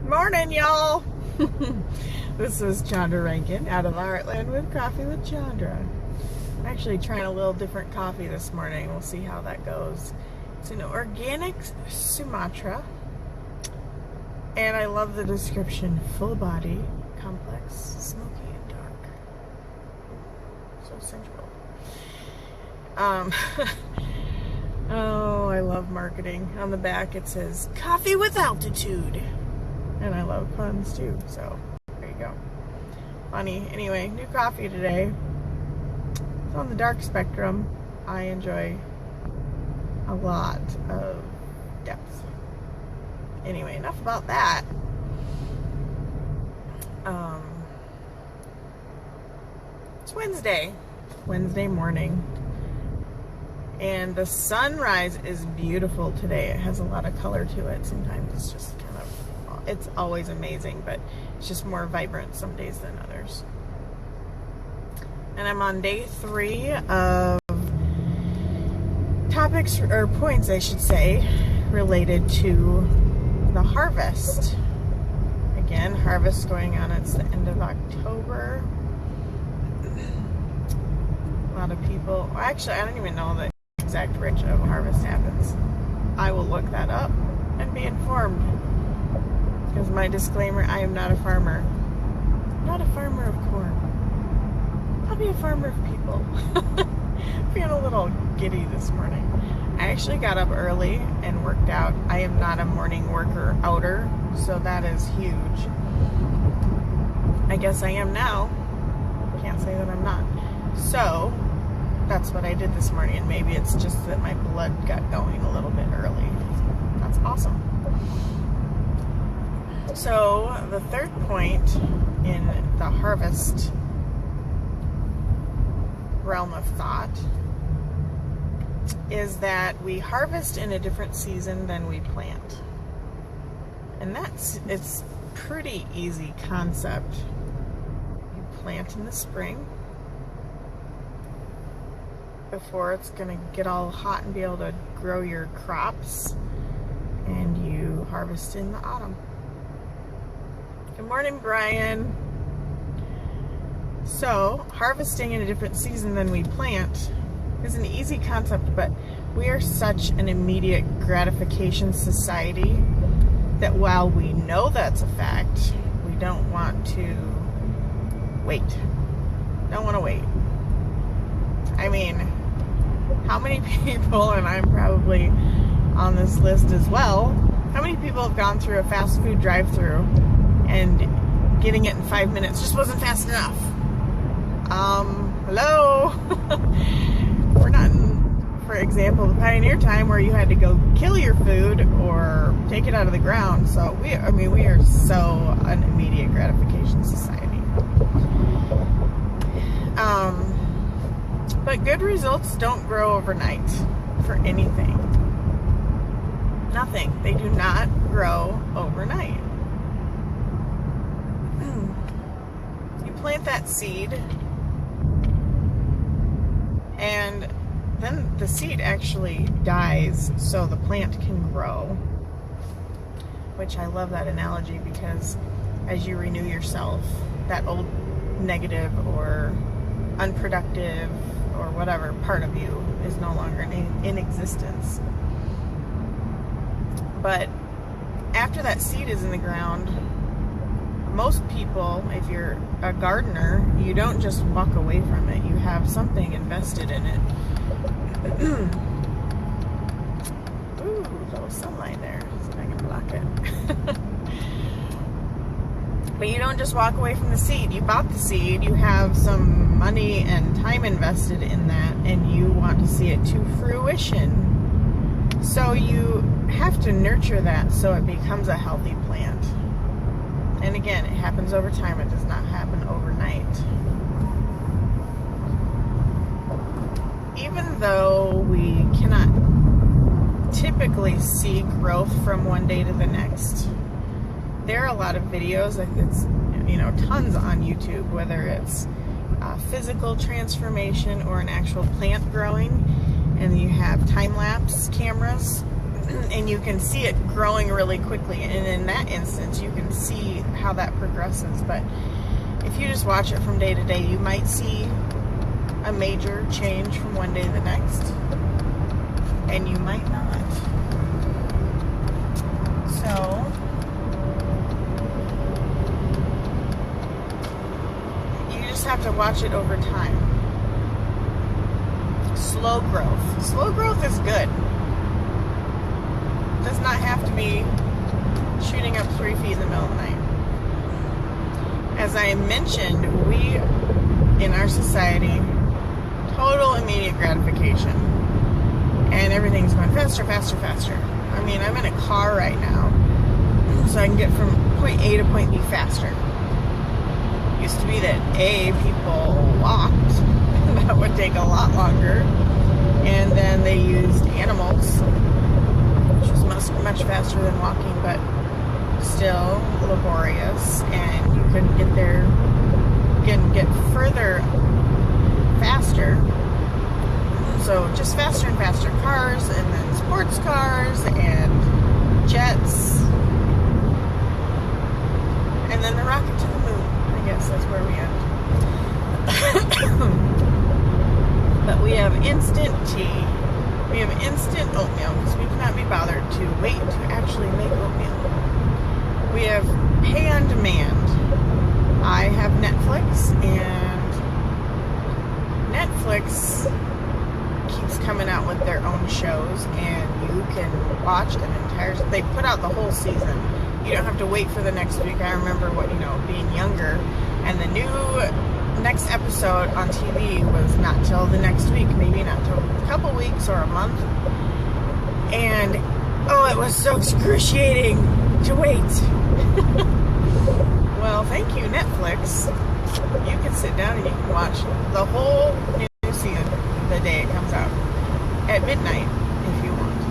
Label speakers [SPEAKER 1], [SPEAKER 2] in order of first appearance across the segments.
[SPEAKER 1] Morning, y'all. This is Chondra Rankin out of the Heartland with Coffee with Chondra. I'm actually trying a little different coffee this morning. We'll see how that goes. It's an organic Sumatra, and I love the description: full body, complex, smoky, and dark. So sensual. Oh, I love marketing. On the back it says coffee with altitude. And I love puns too, so there you go. Funny. Anyway, new coffee today. It's on the dark spectrum. I enjoy a lot of depth. Anyway, enough about that. It's Wednesday morning. And the sunrise is beautiful today. It has a lot of color to it. Sometimes it's just it's always amazing, but it's just more vibrant some days than others. And I'm on day 3 of topics, or points I should say, related to the harvest. Again, harvest going on, it's the end of October. A lot of people, actually I don't even know the exact range of harvest happens. I will look that up and be informed. Because my disclaimer, I am not a farmer. I'm not a farmer of corn. I'll be a farmer of people. Feeling a little giddy this morning. I actually got up early and worked out. I am not a morning worker outer, so that is huge. I guess I am now. Can't say that I'm not. So, that's what I did this morning, and maybe it's just that my blood got going a little bit early. That's awesome. So, the third point in the harvest realm of thought is that we harvest in a different season than we plant. And it's pretty easy concept. You plant in the spring before it's going to get all hot and be able to grow your crops, and you harvest in the autumn. Good morning, Brian. So, harvesting in a different season than we plant is an easy concept, but we are such an immediate gratification society that while we know that's a fact, we don't want to wait. Don't want to wait. I mean, how many people, and I'm probably on this list as well, how many people have gone through a fast food drive-thru and getting it in 5 minutes just wasn't fast enough? Hello? We're not in, for example, the pioneer time where you had to go kill your food or take it out of the ground. So we are so an immediate gratification society. But good results don't grow overnight for anything. Nothing. They do not grow overnight. You plant that seed, and then the seed actually dies so the plant can grow. Which I love that analogy, because as you renew yourself, that old negative or unproductive or whatever part of you is no longer in existence. But after that seed is in the ground, most people, if you're a gardener, you don't just walk away from it. You have something invested in it. Ooh, little sunlight there. See if I can block it. But you don't just walk away from the seed. You bought the seed. You have some money and time invested in that, and you want to see it to fruition. So you have to nurture that so it becomes a healthy plant. And again, it happens over time. It does not happen overnight. Even though we cannot typically see growth from one day to the next, there are a lot of videos, like it's, tons on YouTube, whether it's physical transformation or an actual plant growing, and you have time-lapse cameras and you can see it growing really quickly. And in that instance, you can see how that progresses. But if you just watch it from day to day, you might see a major change from one day to the next, and you might not. So you just have to watch it over time. Slow growth. Slow growth is good. It does not have to be shooting up 3 feet in the middle of the night. As I mentioned, we, in our society, total immediate gratification. And everything's going faster, faster, faster. I mean, I'm in a car right now, so I can get from point A to point B faster. It used to be that people walked. That would take a lot longer. And then they used animals, which was much faster than walking, but still laborious. And you couldn't get there, get further faster. So just faster and faster cars, and then sports cars and jets, and then the rocket to the moon. I guess that's where we end. But we have instant tea. We have instant oatmeal because we cannot be bothered to wait to actually make oatmeal. We have pay on demand. I have Netflix, and Netflix keeps coming out with their own shows, and you can watch an entire. They put out the whole season. You don't have to wait for the next week. I remember being younger, and the next episode on TV was not till the next week, maybe not till a couple weeks or a month. And it was so excruciating to wait. Well, thank you, Netflix. You can sit down and you can watch the whole new season the day it comes out at midnight if you want.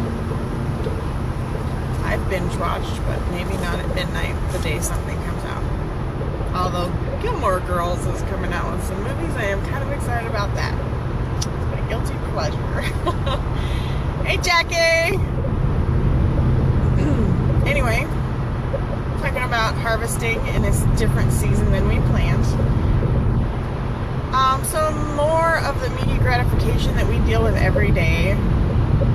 [SPEAKER 1] I've binge watched, but maybe not at midnight the day something comes out. Although Gilmore Girls is coming out with some movies, I am kind of excited about that. It's my guilty pleasure. Hey, Jackie! Anyway, talking about harvesting in a different season than we planned. So more of the immediate gratification that we deal with every day.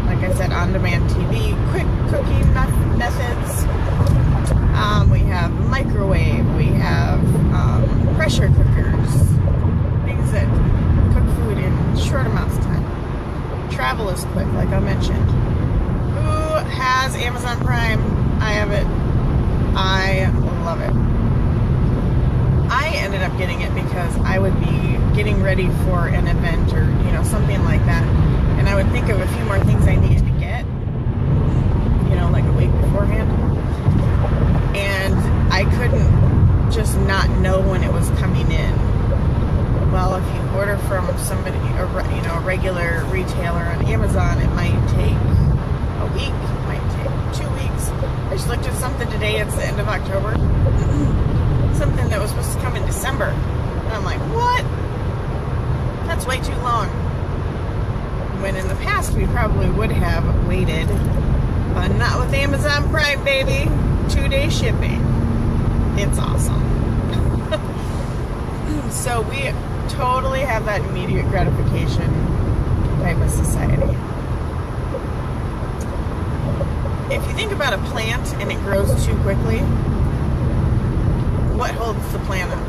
[SPEAKER 1] Like I said, on-demand TV, quick cooking methods. We have microwave. We have pressure cookers. Things that cook food in short amounts of time. Travel is quick, like I mentioned. Who has Amazon Prime? I have it. I love it. I ended up getting it because I would be getting ready for an event or, something like that. And I would think of a few more things I needed to get, like a week beforehand. And I couldn't just not know when it was coming in. Well, if you order from somebody, a regular retailer on Amazon, it might take a week, it might take 2 weeks. I just looked at something today, it's the end of October. Something that was supposed to come in December. And I'm like, what? That's way too long. When in the past we probably would have waited, but not with Amazon Prime, baby. 2-day shipping. It's awesome. So we totally have that immediate gratification type of society. If you think about a plant and it grows too quickly, what holds the plant up?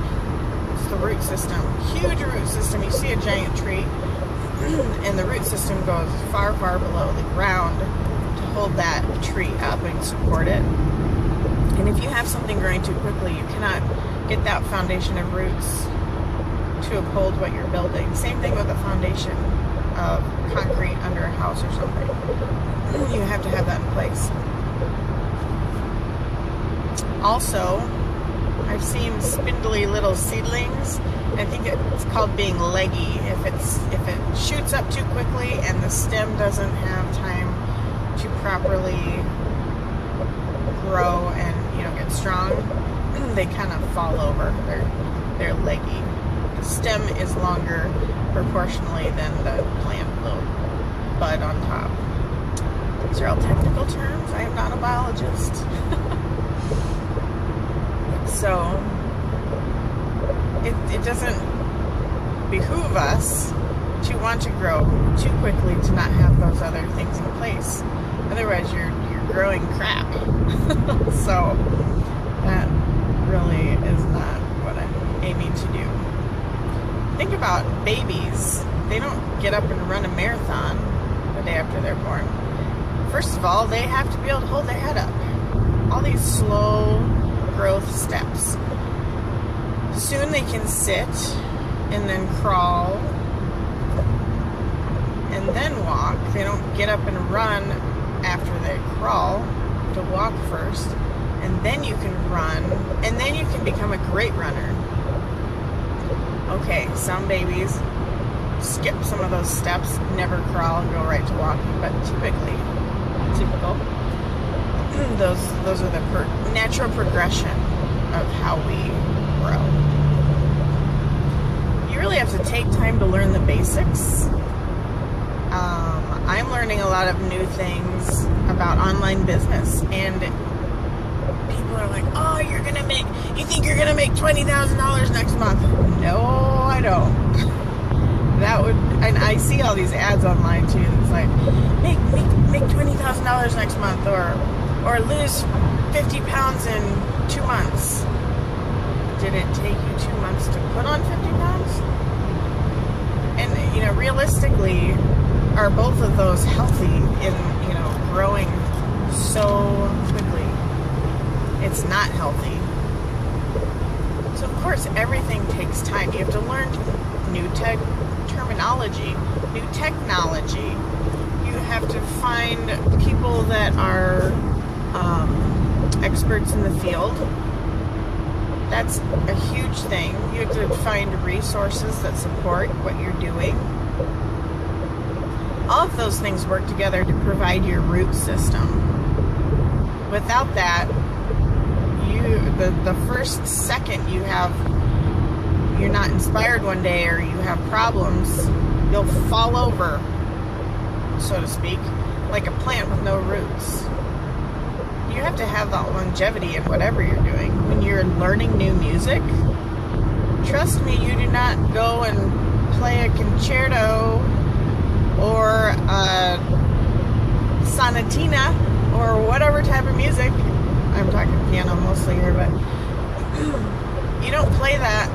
[SPEAKER 1] It's the root system. Huge root system. You see a giant tree, and the root system goes far, far below the ground to hold that tree up and support it. And if you have something growing too quickly, you cannot get that foundation of roots to uphold what you're building. Same thing with the foundation of concrete under a house or something. You have to have that in place. Also, I've seen spindly little seedlings. I think it's called being leggy. If it shoots up too quickly and the stem doesn't have time to properly grow and get strong, they kind of fall over. They're leggy. The stem is longer proportionally than the plant little bud on top. These are all technical terms. I am not a biologist. So, it doesn't behoove us to want to grow too quickly to not have those other things in place. Otherwise, you're growing crap. So, that really is not what I'm aiming to do. Think about babies. They don't get up and run a marathon the day after they're born. First of all, they have to be able to hold their head up. All these slow growth steps. Soon they can sit and then crawl and then walk. They don't get up and run after they crawl. To walk first, and then you can run, and then you can become a great runner. Okay, some babies skip some of those steps, never crawl, and go right to walking, but typical. Those are the natural progression of how we grow. You really have to take time to learn the basics. I'm learning a lot of new things about online business, and people are like, oh, you think you're gonna make $20,000 next month? No, I don't. And I see all these ads online too. It's like, make $20,000 next month, or lose 50 pounds in 2 months. Did it take you 2 months to put on 50 pounds? And realistically, are both of those healthy in growing so quickly? It's not healthy. So of course everything takes time. You have to learn new terminology, new technology. You have to find people that are experts in the field. That's a huge thing. You have to find resources that support what you're doing. All of those things work together to provide your root system. Without that, the first second you're not inspired one day, or you have problems, you'll fall over, so to speak, like a plant with no roots. You have to have that longevity in whatever you're doing. When you're learning new music, trust me, you do not go and play a concerto or a sonatina or whatever type of music. I'm talking piano mostly here, but you don't play that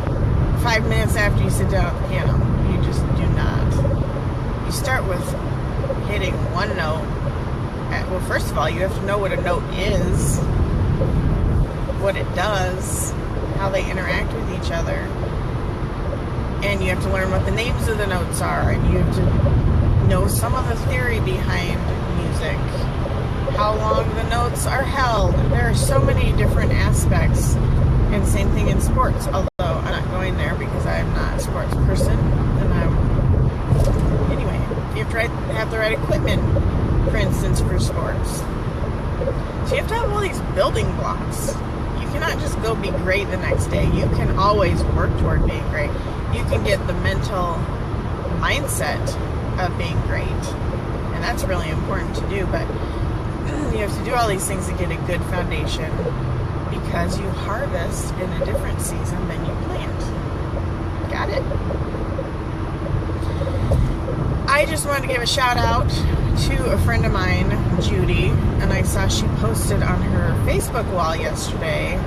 [SPEAKER 1] 5 minutes after you sit down at the piano. You just do not. You start with hitting one note. Well, first of all, you have to know what a note is, what it does, how they interact with each other, and you have to learn what the names of the notes are, and you have to know some of the theory behind music, how long the notes are held. There are so many different aspects, and same thing in sports, although I'm not going there because I'm not a sports person. Anyway, you have to have the right equipment, for instance, for sports. So you have to have all these building blocks. You cannot just go be great the next day. You can always work toward being great. You can get the mental mindset of being great, and that's really important to do, but you have to do all these things to get a good foundation, because you harvest in a different season than you plant. Got it? I just wanted to give a shout out to a friend of mine, Judy, and I saw she posted on her Facebook wall yesterday.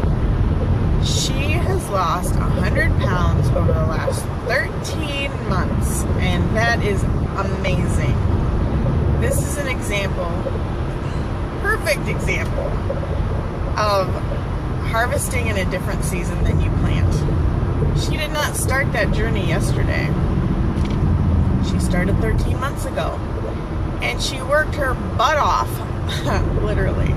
[SPEAKER 1] She has lost 100 pounds over the last 13 months, and that is amazing. This is an example, perfect example, of harvesting in a different season than you plant. She did not start that journey yesterday. She started 13 months ago, and she worked her butt off, literally.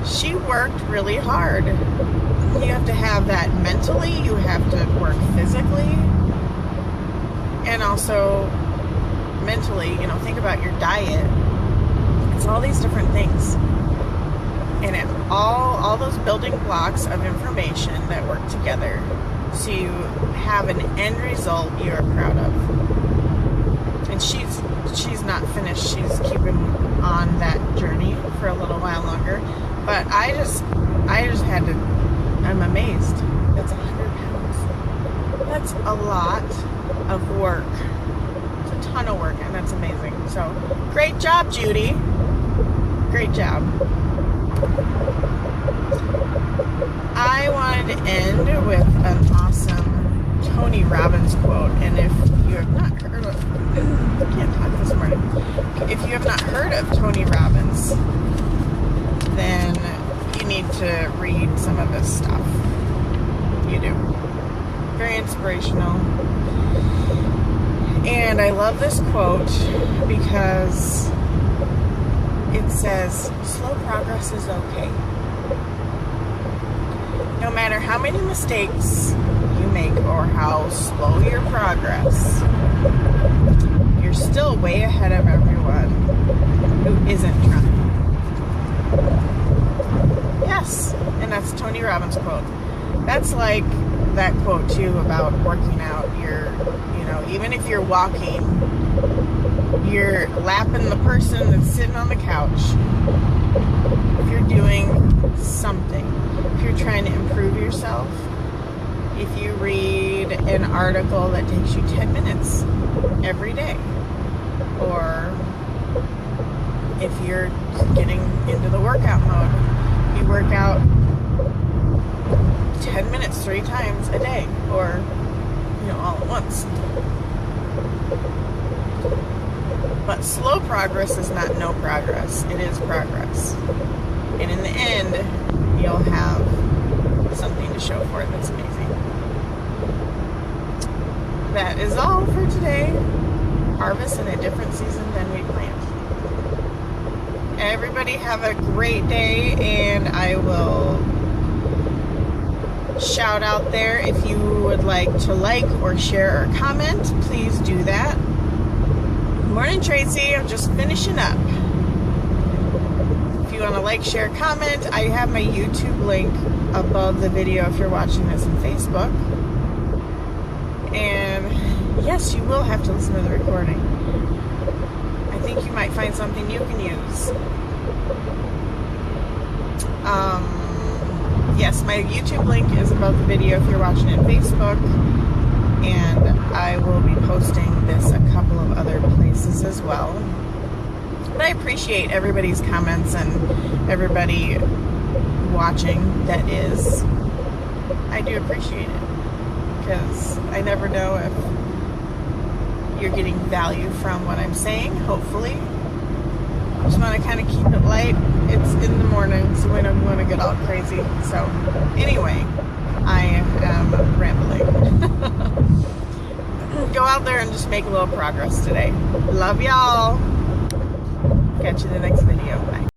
[SPEAKER 1] She worked really hard. You have to have that mentally, you have to work physically, and also mentally, think about your diet. It's all these different things. And it all those building blocks of information that work together to have an end result you are proud of. And she's not finished. She's keeping on that journey for a little while longer. But I just had to, I'm amazed. That's 100 pounds. That's a lot of work. It's a ton of work, and that's amazing. So, great job, Judy. Great job. I wanted to end with an awesome Tony Robbins quote, and if you have not heard of, I can't talk this morning. If you have not heard of Tony Robbins, then you need to read some of his stuff. You do. Very inspirational. And I love this quote because it says, slow progress is okay. No matter how many mistakes you make or how slow your progress, you're still way ahead of everyone who isn't trying. Yes, and that's Tony Robbins' quote. That's like that quote too about working out. Even if you're walking, you're lapping the person that's sitting on the couch. If you're doing something, if you're trying to improve yourself, if you read an article that takes you 10 minutes every day, or if you're getting into the workout mode, you work out 10 minutes 3 times a day, or all at once. But slow progress is not no progress. It is progress. And in the end, you'll have something to show for it that's amazing. That is all for today. Harvest in a different season than we planned. Everybody have a great day, and I will shout out there. If you would like or share or comment, please do that. Morning, Tracy. I'm just finishing up. If you want to share, comment, I have my YouTube link above the video if you're watching this on Facebook. And yes, you will have to listen to the recording. I think you might find something you can use. Yes, my YouTube link is above the video if you're watching it on Facebook, and I will be posting this a couple of other places as well. But I appreciate everybody's comments and everybody watching that is. I do appreciate it, because I never know if you're getting value from what I'm saying, hopefully. I just want to kind of keep it light. It's in the morning, so we don't want to get all crazy. So, anyway, I am rambling. Go out there and just make a little progress today. Love y'all. Catch you in the next video. Bye.